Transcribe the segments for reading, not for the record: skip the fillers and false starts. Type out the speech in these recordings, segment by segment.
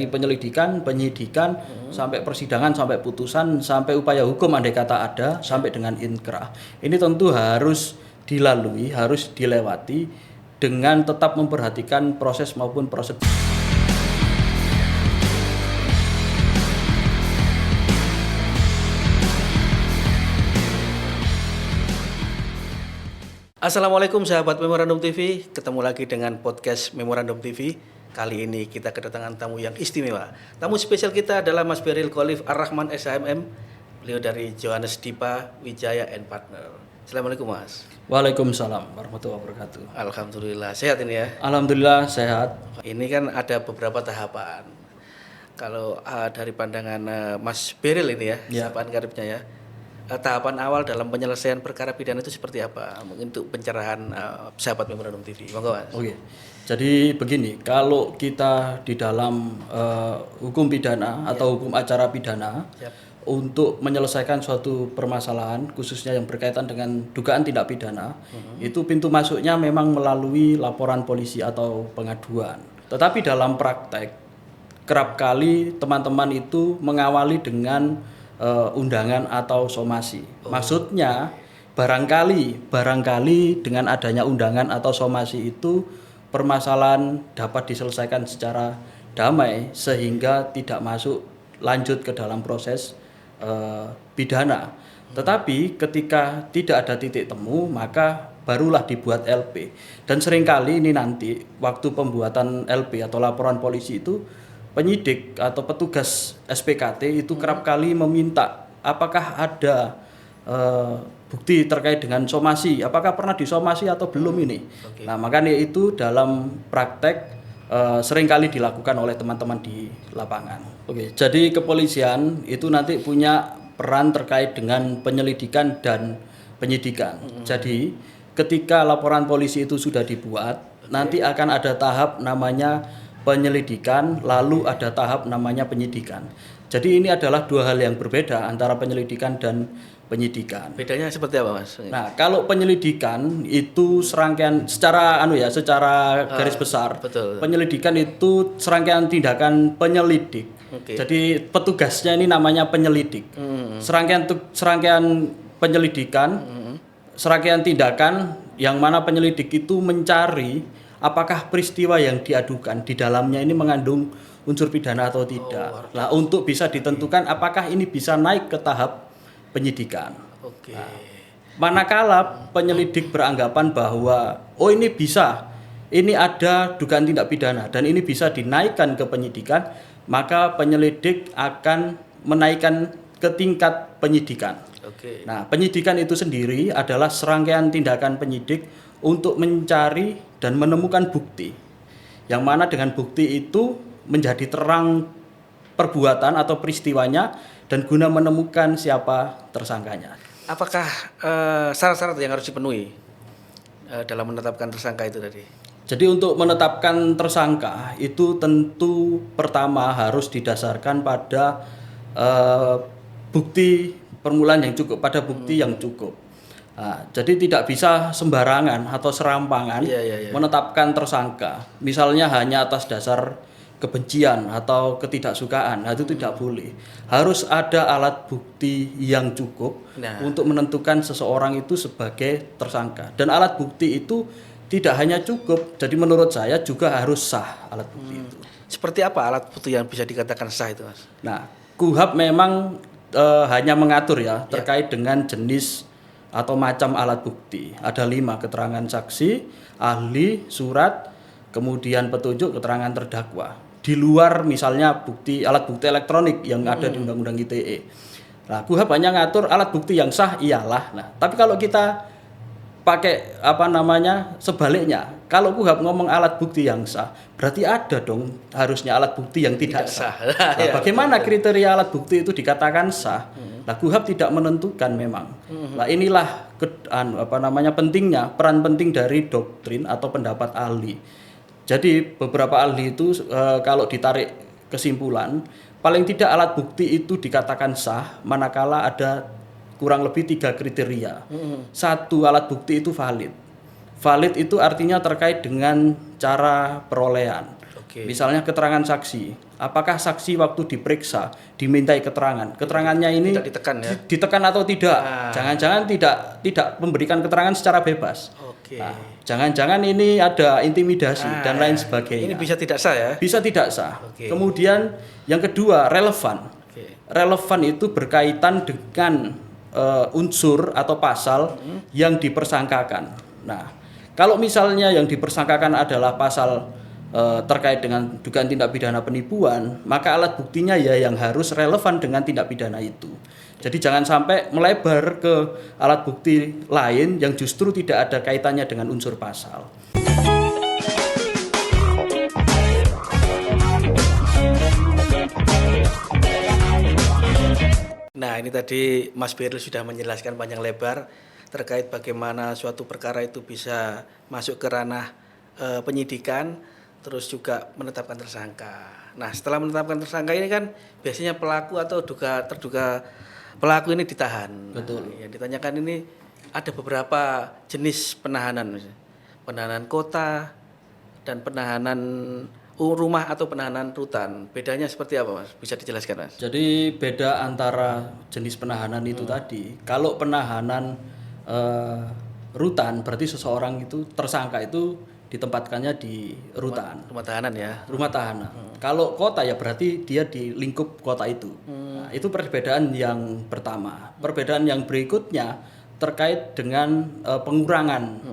penyelidikan, penyidikan, sampai persidangan, sampai putusan, sampai upaya hukum andai kata ada, sampai dengan inkrah. Ini tentu harus dilalui, harus dilewati dengan tetap memperhatikan proses maupun prosedur. Assalamualaikum sahabat Memorandum TV, ketemu lagi dengan podcast Memorandum TV. Kali ini kita kedatangan tamu yang istimewa. Tamu spesial kita adalah Mas Beril Khalif Ar-Rahman SHMM. Beliau dari Johannes Dipa Wijaya and Partner. Assalamualaikum Mas. Waalaikumsalam warahmatullahi wabarakatuh. Alhamdulillah sehat ini ya. Alhamdulillah sehat. Ini kan ada beberapa tahapan. Kalau dari pandangan Mas Beril ini ya, tahapan karibnya ya. Tahapan awal dalam penyelesaian perkara pidana itu seperti apa? Mungkin untuk pencerahan sahabat Memorandum TV. Monggo Mas. Oke. Jadi begini, kalau kita di dalam hukum pidana atau hukum acara pidana untuk menyelesaikan suatu permasalahan khususnya yang berkaitan dengan dugaan tindak pidana, itu pintu masuknya memang melalui laporan polisi atau pengaduan. Tetapi dalam praktek kerap kali teman-teman itu mengawali dengan undangan atau somasi. Maksudnya barangkali dengan adanya undangan atau somasi itu permasalahan dapat diselesaikan secara damai sehingga tidak masuk lanjut ke dalam proses pidana. Tetapi ketika tidak ada titik temu maka barulah dibuat LP. Dan seringkali ini nanti waktu pembuatan LP atau laporan polisi itu penyidik atau petugas SPKT itu kerap kali meminta apakah ada bukti terkait dengan somasi, apakah pernah disomasi atau belum ini. Nah makanya itu dalam praktek seringkali dilakukan oleh teman-teman di lapangan. Jadi kepolisian itu nanti punya peran terkait dengan penyelidikan dan penyidikan. Jadi ketika laporan polisi itu sudah dibuat, nanti akan ada tahap namanya penyelidikan, lalu ada tahap namanya penyidikan. Jadi ini adalah dua hal yang berbeda antara penyelidikan dan penyidikan. Bedanya seperti apa Mas? Nah, kalau penyelidikan itu serangkaian secara garis besar. Betul. Penyelidikan itu serangkaian tindakan penyelidik. Jadi petugasnya ini namanya penyelidik. Serangkaian penyelidikan, serangkaian tindakan yang mana penyelidik itu mencari apakah peristiwa yang diadukan di dalamnya ini mengandung unsur pidana atau tidak. Nah, untuk bisa ditentukan apakah ini bisa naik ke tahap penyidikan. Nah, manakala penyelidik beranggapan bahwa ini ada dugaan tindak pidana dan ini bisa dinaikkan ke penyidikan, maka penyelidik akan menaikkan ke tingkat penyidikan. Nah, penyidikan itu sendiri adalah serangkaian tindakan penyidik untuk mencari dan menemukan bukti, yang mana dengan bukti itu menjadi terang perbuatan atau peristiwanya dan guna menemukan siapa tersangkanya. Apakah syarat-syarat yang harus dipenuhi dalam menetapkan tersangka itu tadi? Jadi untuk menetapkan tersangka itu tentu pertama harus didasarkan pada bukti permulaan yang cukup, pada bukti yang cukup. Nah, jadi tidak bisa sembarangan atau serampangan menetapkan tersangka. Misalnya hanya atas dasar kebencian atau ketidaksukaan, itu tidak boleh. Harus ada alat bukti yang cukup untuk menentukan seseorang itu sebagai tersangka. Dan alat bukti itu tidak hanya cukup, jadi menurut saya juga harus sah alat bukti itu. Seperti apa alat bukti yang bisa dikatakan sah itu Mas? Nah, KUHP memang hanya mengatur terkait dengan jenis atau macam alat bukti. Ada 5, keterangan saksi, ahli, surat, kemudian petunjuk, keterangan terdakwa. Di luar misalnya alat bukti elektronik yang ada di Undang-Undang ITE. Nah, KUHP hanya ngatur alat bukti yang sah iyalah. Nah, tapi kalau kita pakai sebaliknya, kalau KUHP ngomong alat bukti yang sah, berarti ada dong harusnya alat bukti yang tidak sah. Nah, bagaimana kriteria alat bukti itu dikatakan sah? Nah, KUHP tidak menentukan memang. Nah, inilah pentingnya peran penting dari doktrin atau pendapat ahli. Jadi beberapa ahli itu kalau ditarik kesimpulan, paling tidak alat bukti itu dikatakan sah manakala ada kurang lebih 3 kriteria. 1, alat bukti itu valid. Valid itu artinya terkait dengan cara perolehan. Misalnya keterangan saksi. apakah saksi waktu diperiksa dimintai keterangannya ini Tidak ditekan ya. ditekan atau tidak. Jangan-jangan tidak memberikan keterangan secara bebas. Oke. Nah, jangan-jangan ini ada intimidasi dan lain sebagainya. Ini bisa tidak sah ya. Bisa tidak sah. Oke. Kemudian yang kedua, relevan. Oke. Relevan itu berkaitan dengan unsur atau pasal yang dipersangkakan. Nah, kalau misalnya yang dipersangkakan adalah pasal terkait dengan dugaan tindak pidana penipuan, maka alat buktinya ya yang harus relevan dengan tindak pidana itu. Jadi jangan sampai melebar ke alat bukti lain yang justru tidak ada kaitannya dengan unsur pasal. Nah, ini tadi Mas Beril sudah menjelaskan panjang lebar terkait bagaimana suatu perkara itu bisa masuk ke ranah penyidikan, terus juga menetapkan tersangka. Nah, setelah menetapkan tersangka ini kan biasanya pelaku atau terduga pelaku ini ditahan. Betul. Nah, yang ditanyakan ini ada beberapa jenis penahanan, penahanan kota dan penahanan rumah atau penahanan rutan. Bedanya seperti apa, Mas? Bisa dijelaskan, Mas? Jadi beda antara jenis penahanan itu tadi. Kalau penahanan rutan berarti seseorang itu tersangka itu ditempatkannya di rutan, Rumah tahanan ya. rumah tahanan. Kalau kota ya berarti dia di lingkup kota itu. Nah, itu perbedaan yang pertama. Perbedaan yang berikutnya terkait dengan pengurangan.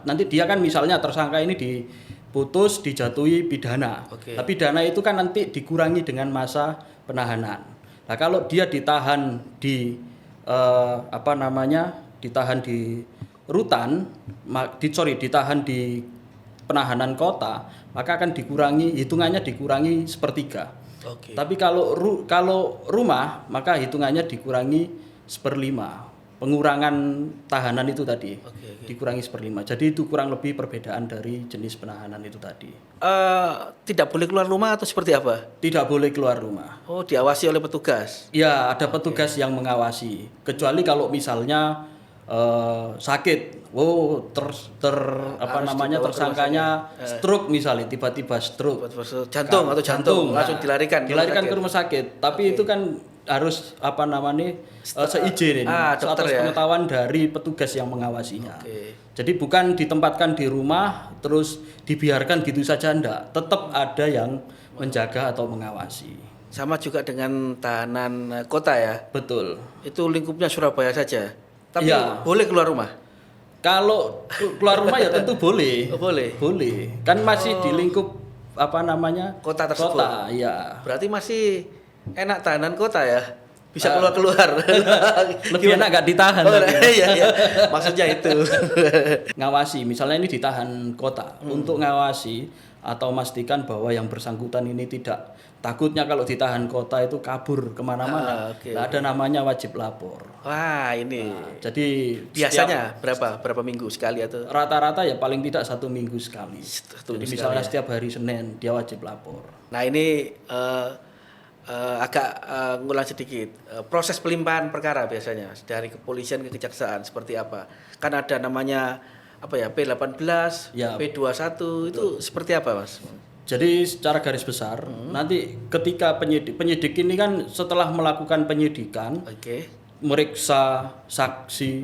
Nanti dia kan misalnya tersangka ini diputus dijatuhi pidana. Oke. Tapi pidana itu kan nanti dikurangi dengan masa penahanan. Nah, kalau dia ditahan di ditahan di rutan, ditahan di penahanan kota, maka akan hitungannya dikurangi sepertiga. Oke. Tapi kalau rumah, maka hitungannya dikurangi 1/5. Pengurangan tahanan itu tadi Oke. dikurangi 1/5. Jadi itu kurang lebih perbedaan dari jenis penahanan itu tadi. Tidak boleh keluar rumah atau seperti apa? Tidak boleh keluar rumah. Oh, diawasi oleh petugas. Ya, ada petugas yang mengawasi. Kecuali kalau misalnya sakit, tersangkanya stroke misalnya, tiba-tiba stroke, Jantung atau jantung langsung dilarikan ke rumah sakit. Tapi itu kan harus seizin ini, dokter atas ya. pengetahuan dari petugas yang mengawasinya. Oke. Jadi bukan ditempatkan di rumah terus dibiarkan gitu saja, enggak. Tetap ada yang menjaga atau mengawasi. Sama juga dengan tahanan kota ya. Betul. Itu lingkupnya Surabaya saja. Tapi Iya. boleh keluar rumah. Kalau keluar rumah ya tentu boleh. Oh, boleh. Boleh. Kan masih di lingkup Kota tersebut. Kota, ya. Berarti masih enak tahanan kota ya. Bisa keluar-keluar. Lebih enak gak ditahan. Oh, tapi. iya. Maksudnya itu. Ngawasi, misalnya ini ditahan kota. Untuk ngawasi atau memastikan bahwa yang bersangkutan ini tidak, takutnya kalau ditahan kota itu kabur kemana-mana. Oke. Nah, ada namanya wajib lapor. Wah, ini. Jadi Biasanya berapa minggu sekali atau rata-rata ya paling tidak 1 minggu sekali. Satu Jadi minggu misalnya sekali ya. setiap hari Senin dia wajib lapor. Nah, ini agak ngulang sedikit. Proses pelimpahan perkara biasanya dari kepolisian ke kejaksaan seperti apa? Kan ada namanya P18, Ya. P21 itu seperti apa, Mas? Jadi secara garis besar nanti ketika penyidik ini kan setelah melakukan penyidikan, Oke. meriksa saksi,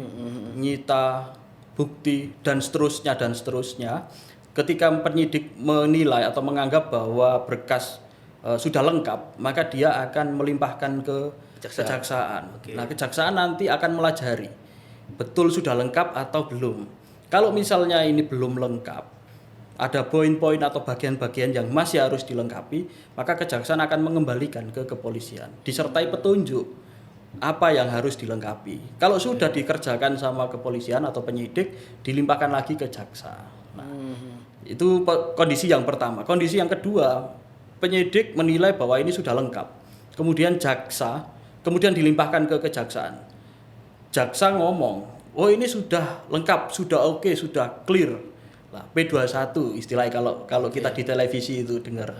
nyita bukti dan seterusnya, ketika penyidik menilai atau menganggap bahwa berkas sudah lengkap, maka dia akan melimpahkan ke kejaksaan. Oke. Nah, kejaksaan nanti akan melajari betul sudah lengkap atau belum. Kalau misalnya ini belum lengkap, ada poin-poin atau bagian-bagian yang masih harus dilengkapi, maka kejaksaan akan mengembalikan ke kepolisian disertai petunjuk apa yang harus dilengkapi. Kalau sudah dikerjakan sama kepolisian atau penyidik, dilimpahkan lagi ke jaksa. Nah, itu kondisi yang pertama. Kondisi yang kedua, penyidik menilai bahwa ini sudah lengkap. Kemudian kemudian dilimpahkan ke kejaksaan. Jaksa ngomong, "Oh, ini sudah lengkap, sudah oke, sudah clear." Nah, P21 istilahnya kalau kita di televisi itu dengar.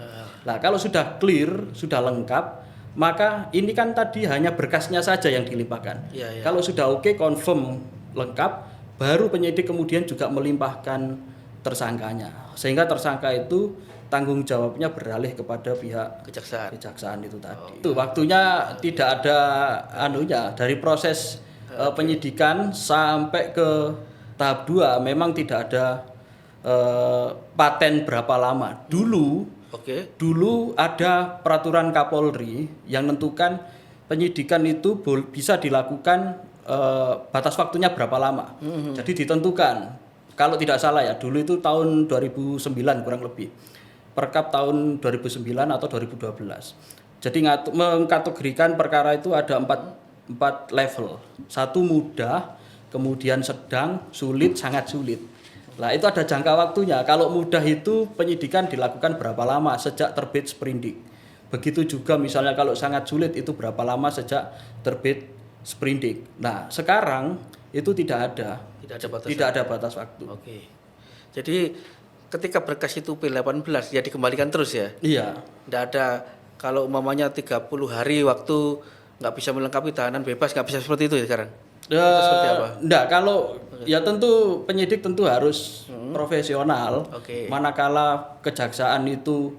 Nah, kalau sudah clear, sudah lengkap, maka ini kan tadi hanya berkasnya saja yang dilimpahkan. Iya. Kalau sudah oke, confirm lengkap, baru penyidik kemudian juga melimpahkan tersangkanya. Sehingga tersangka itu tanggung jawabnya beralih kepada pihak kejaksaan itu tadi. Itu waktunya tidak ada anunya dari proses penyidikan sampai ke tahap 2 memang tidak ada paten berapa lama. Dulu ada peraturan Kapolri yang menentukan penyidikan itu bisa dilakukan batas waktunya berapa lama. Jadi ditentukan. Kalau tidak salah ya, dulu itu tahun 2009 kurang lebih. Perkap tahun 2009 atau 2012. Jadi mengkategorikan perkara itu ada empat level. Satu mudah, kemudian sedang, sulit, sangat sulit. Nah, itu ada jangka waktunya. Kalau mudah itu penyidikan dilakukan berapa lama sejak terbit sprindik. Begitu juga misalnya kalau sangat sulit itu berapa lama sejak terbit sprindik. Nah, sekarang itu tidak ada batas waktu. Oke. Jadi ketika berkas itu P18 ya dikembalikan terus ya? Iya. Tidak ada kalau umpamanya 30 hari waktu nggak bisa melengkapi tahanan bebas, nggak bisa seperti itu ya sekarang? Seperti apa? Enggak, kalau ya tentu penyidik tentu harus profesional. Manakala kejaksaan itu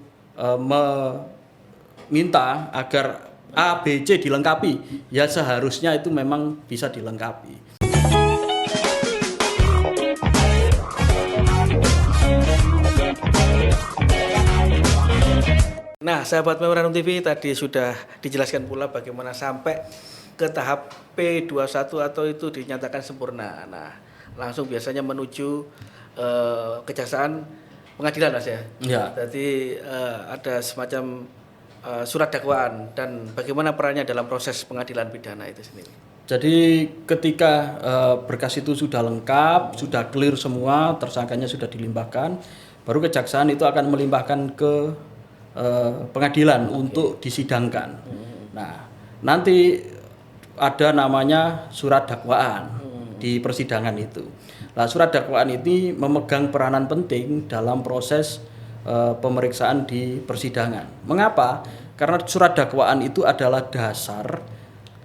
meminta agar A, B, C dilengkapi, ya seharusnya itu memang bisa dilengkapi. Nah, sahabat Memorandum TV tadi sudah dijelaskan pula bagaimana sampai ke tahap P21 atau itu dinyatakan sempurna. Nah, langsung biasanya menuju kejaksaan pengadilan Mas ya. Ya. Jadi ada semacam surat dakwaan dan bagaimana perannya dalam proses pengadilan pidana itu sendiri. Jadi ketika berkas itu sudah lengkap, sudah clear semua, tersangkanya sudah dilimpahkan, baru kejaksaan itu akan melimpahkan ke pengadilan untuk disidangkan. Nah, nanti ada namanya surat dakwaan di persidangan itu. Nah, surat dakwaan ini memegang peranan penting dalam proses pemeriksaan di persidangan. Mengapa? Karena surat dakwaan itu adalah dasar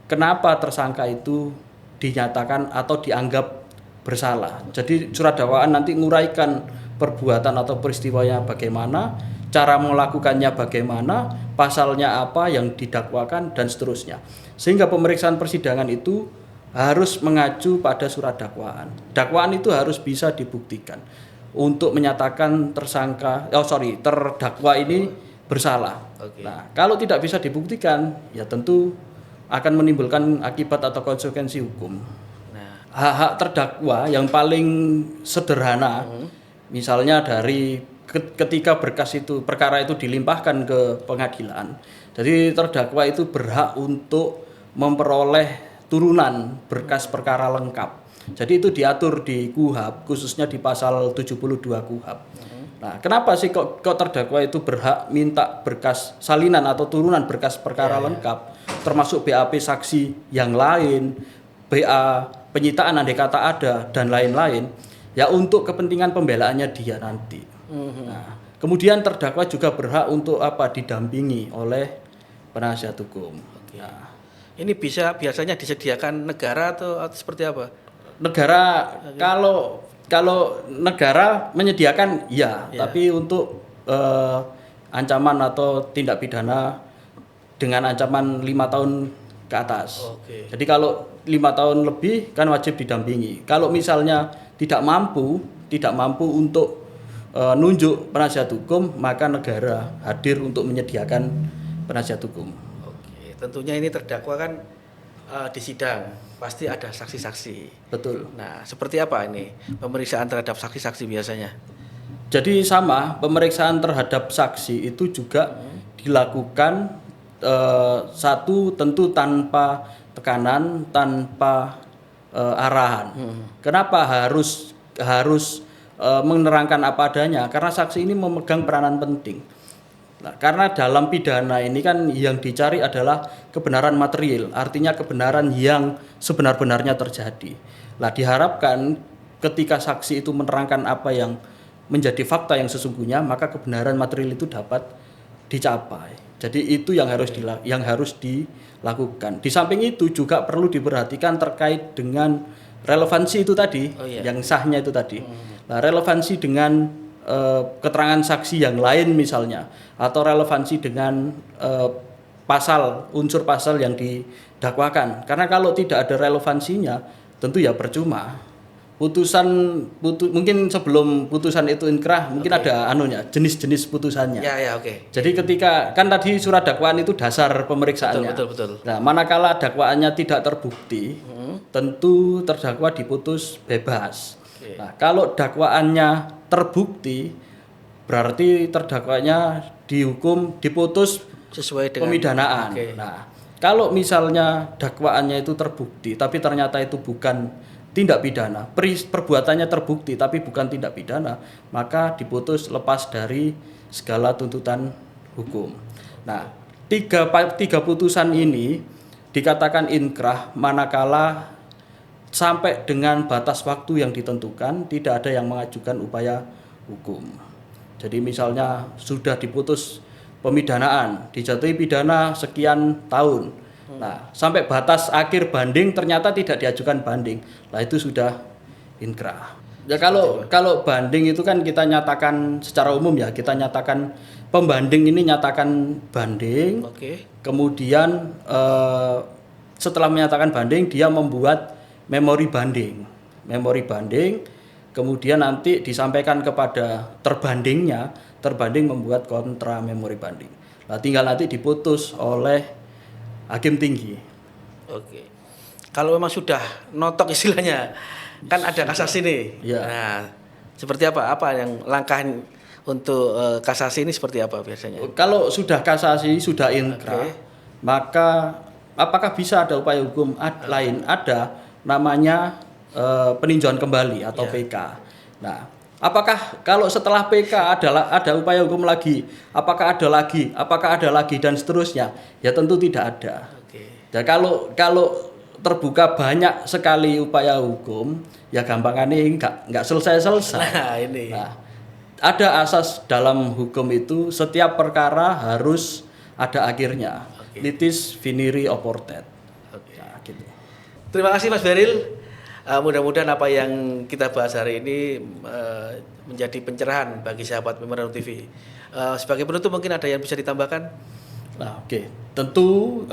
kenapa tersangka itu dinyatakan atau dianggap bersalah. Jadi surat dakwaan nanti nguraikan perbuatan atau peristiwanya bagaimana, cara melakukannya bagaimana, pasalnya apa yang didakwakan dan seterusnya. Sehingga pemeriksaan persidangan itu harus mengacu pada surat dakwaan. Dakwaan itu harus bisa dibuktikan untuk menyatakan terdakwa ini bersalah. Nah, kalau tidak bisa dibuktikan, ya tentu akan menimbulkan akibat atau konsekuensi hukum. Hak-hak terdakwa yang paling sederhana, misalnya dari ketika perkara itu dilimpahkan ke pengadilan, jadi terdakwa itu berhak untuk memperoleh turunan berkas perkara lengkap. Jadi itu diatur di KUHP, khususnya di pasal 72 KUHP. Nah, kenapa sih kok terdakwa itu berhak minta berkas salinan atau turunan berkas perkara lengkap, termasuk BAP saksi yang lain, BA penyitaan andai kata ada dan lain-lain, ya untuk kepentingan pembelaannya dia nanti. Nah, kemudian terdakwa juga berhak untuk didampingi oleh penasihat hukum. Nah, ini biasanya disediakan negara atau seperti apa? Negara kalau negara menyediakan tapi untuk ancaman atau tindak pidana dengan ancaman 5 tahun ke atas. Jadi kalau 5 tahun lebih kan wajib didampingi. Kalau misalnya tidak mampu untuk nunjuk penasihat hukum, maka negara hadir untuk menyediakan penasihat hukum. Tentunya ini terdakwa kan di sidang pasti ada saksi-saksi. Betul. Nah, seperti apa ini pemeriksaan terhadap saksi-saksi biasanya? Jadi sama, pemeriksaan terhadap saksi itu juga dilakukan satu tentu tanpa tekanan, tanpa arahan. Kenapa harus menerangkan apa adanya? Karena saksi ini memegang peranan penting. Nah, karena dalam pidana ini kan yang dicari adalah kebenaran material, artinya kebenaran yang sebenar-benarnya terjadi. Nah, diharapkan ketika saksi itu menerangkan apa yang menjadi fakta yang sesungguhnya, maka kebenaran material itu dapat dicapai. Jadi itu yang harus dilakukan. Di samping itu juga perlu diperhatikan terkait dengan relevansi itu tadi, yang sahnya itu tadi. Nah, relevansi dengan keterangan saksi yang lain misalnya, atau relevansi dengan unsur pasal yang didakwakan. Karena kalau tidak ada relevansinya, tentu ya percuma. Mungkin sebelum putusan itu inkrah, mungkin ada jenis-jenis putusannya. Ya, oke. Jadi ketika kan tadi surat dakwaan itu dasar pemeriksaannya. Betul. Nah, manakala dakwaannya tidak terbukti, tentu terdakwa diputus bebas. Oke. Nah, kalau dakwaannya terbukti, berarti terdakwanya diputus Sesuai dengan pemidanaan. Oke. Nah, kalau misalnya dakwaannya itu terbukti, tapi ternyata itu bukan tindak pidana, perbuatannya terbukti tapi bukan tindak pidana, maka diputus lepas dari segala tuntutan hukum. Nah, tiga putusan ini dikatakan inkrah manakala sampai dengan batas waktu yang ditentukan tidak ada yang mengajukan upaya hukum. Jadi misalnya sudah diputus pemidanaan, dijatuhi pidana sekian tahun. Nah, sampai batas akhir banding ternyata tidak diajukan banding. Lah itu sudah inkrah. Ya kalau banding itu kan kita nyatakan secara umum ya, kita nyatakan pembanding ini nyatakan banding. Oke. Kemudian setelah menyatakan banding dia membuat memori banding. Kemudian nanti disampaikan kepada terbanding membuat kontra memori banding. Nah, tinggal nanti diputus oleh hakim tinggi. Oke. Kalau memang sudah notok istilahnya, kan ada kasasi nih. Ya. Nah, seperti apa? Apa yang langkah untuk kasasi ini seperti apa biasanya? Kalau sudah kasasi, sudah inkrah, maka apakah bisa ada upaya hukum lain? Ada, namanya peninjauan kembali atau PK. Nah, apakah kalau setelah PK ada upaya hukum lagi? Apakah ada lagi dan seterusnya? Ya tentu tidak ada. Oke. Ya kalau terbuka banyak sekali upaya hukum, ya gampangannya nggak selesai-selesai. Nah, ini. Nah, ada asas dalam hukum itu setiap perkara harus ada akhirnya. Oke. Litis finiri oportet. Oke. Nah, gitu. Terima kasih Mas Beril. Mudah-mudahan apa yang kita bahas hari ini menjadi pencerahan bagi sahabat Memorandum TV. Sebagai penutup mungkin ada yang bisa ditambahkan? Nah, oke. Tentu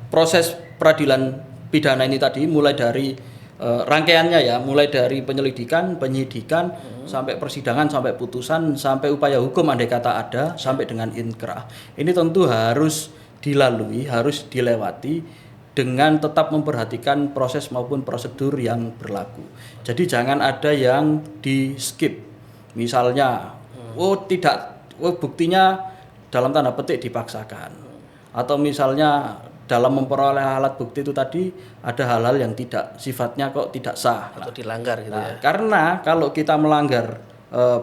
proses peradilan pidana ini tadi mulai dari rangkaiannya ya, mulai dari penyelidikan, penyidikan, sampai persidangan, sampai putusan, sampai upaya hukum andai kata ada, sampai dengan inkrah. Ini tentu harus dilalui, harus dilewati dengan tetap memperhatikan proses maupun prosedur yang berlaku. Jadi jangan ada yang di skip. Misalnya, buktinya dalam tanda petik dipaksakan. Atau misalnya dalam memperoleh alat bukti itu tadi ada hal-hal yang sifatnya kok tidak sah atau dilanggar gitu ya. Karena kalau kita melanggar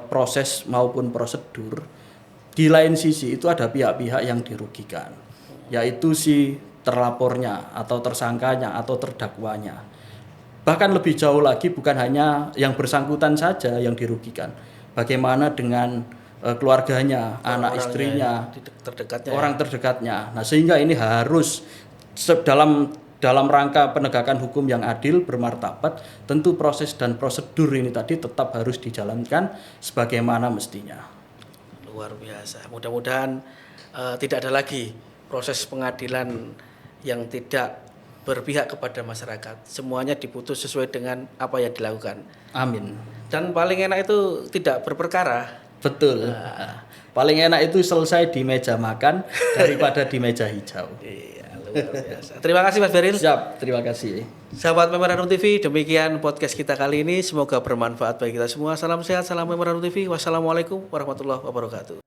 proses maupun prosedur, di lain sisi itu ada pihak-pihak yang dirugikan, yaitu si terlapornya atau tersangkanya atau terdakwanya. Bahkan lebih jauh lagi bukan hanya yang bersangkutan saja yang dirugikan. Bagaimana dengan keluarganya, anak istrinya, orang terdekatnya. Nah, sehingga ini harus dalam rangka penegakan hukum yang adil, bermartabat, tentu proses dan prosedur ini tadi tetap harus dijalankan sebagaimana mestinya. Luar biasa. Mudah-mudahan tidak ada lagi proses pengadilan yang tidak berpihak kepada masyarakat. Semuanya diputus sesuai dengan apa yang dilakukan. Amin. Dan paling enak itu tidak berperkara. Betul. Paling enak itu selesai di meja makan daripada di meja hijau. Iya, luar biasa. Terima kasih Mas Beril. Siap, terima kasih. Sahabat Memorandum TV, demikian podcast kita kali ini. Semoga bermanfaat bagi kita semua. Salam sehat, salam Memorandum TV. Wassalamualaikum warahmatullahi wabarakatuh.